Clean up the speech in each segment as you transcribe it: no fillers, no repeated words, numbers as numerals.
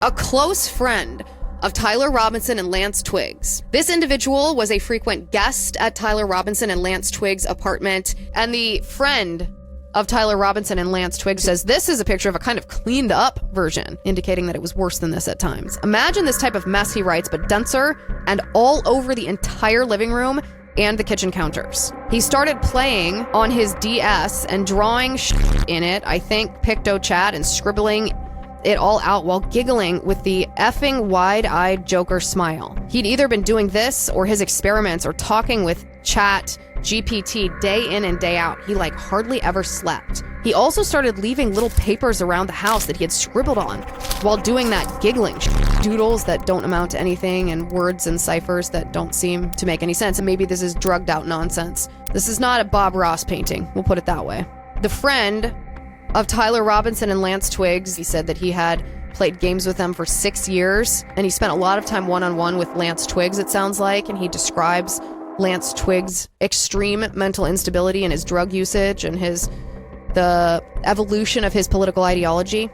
a close friend of Tyler Robinson and Lance Twiggs. This individual was a frequent guest at Tyler Robinson and Lance Twiggs' apartment, and the friend of Tyler Robinson and Lance Twiggs says this is a picture of a kind of cleaned up version, indicating that it was worse than this at times. Imagine this type of mess, he writes, but denser and all over the entire living room and the kitchen counters. He started playing on his DS and drawing in it, I think PictoChat, and scribbling it all out while giggling with the effing wide-eyed Joker smile. He'd either been doing this or his experiments or talking with Chat GPT day in and day out. He hardly ever slept. He also started leaving little papers around the house that he had scribbled on while doing that giggling. Doodles that don't amount to anything and words and ciphers that don't seem to make any sense. And maybe this is drugged out nonsense. This is not a Bob Ross painting. We'll put it that way. The friend of Tyler Robinson and Lance Twiggs, he said that he had played games with them for 6 years, and he spent a lot of time one-on-one with Lance Twiggs, it sounds like, and he describes Lance Twiggs' extreme mental instability and his drug usage and the evolution of his political ideology.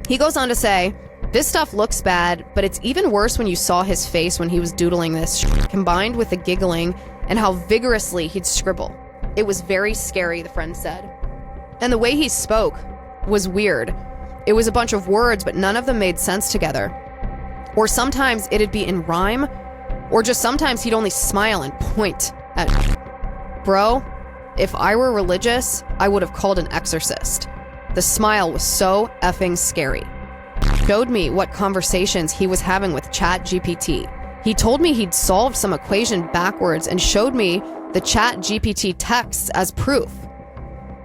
He goes on to say, this stuff looks bad, but it's even worse when you saw his face when he was doodling this, combined with the giggling and how vigorously he'd scribble. It was very scary, the friend said. And the way he spoke was weird. It was a bunch of words, but none of them made sense together. Or sometimes it'd be in rhyme, or just sometimes he'd only smile and point at Bro, if I were religious, I would have called an exorcist. The smile was so effing scary. Showed me what conversations he was having with Chat GPT. He told me he'd solved some equation backwards and showed me the Chat GPT texts as proof.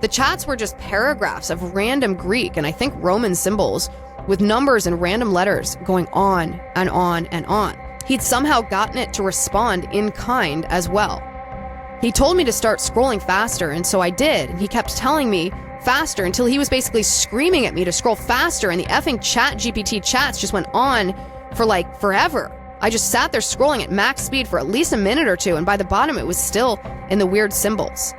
The chats were just paragraphs of random Greek and I think Roman symbols with numbers and random letters going on and on and on. He'd somehow gotten it to respond in kind as well. He told me to start scrolling faster, and so I did, and he kept telling me faster until he was basically screaming at me to scroll faster, and the effing Chat GPT chats just went on for forever. I just sat there scrolling at max speed for at least a minute or two, and by the bottom it was still in the weird symbols.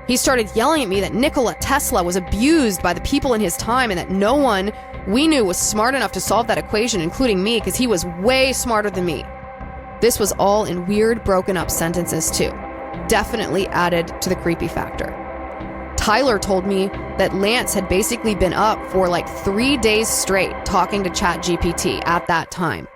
He started yelling at me that Nikola Tesla was abused by the people in his time and that no one we knew was smart enough to solve that equation, including me, because he was way smarter than me. This was all in weird, broken up sentences too. Definitely added to the creepy factor. Tyler told me that Lance had basically been up for 3 days straight talking to ChatGPT at that time.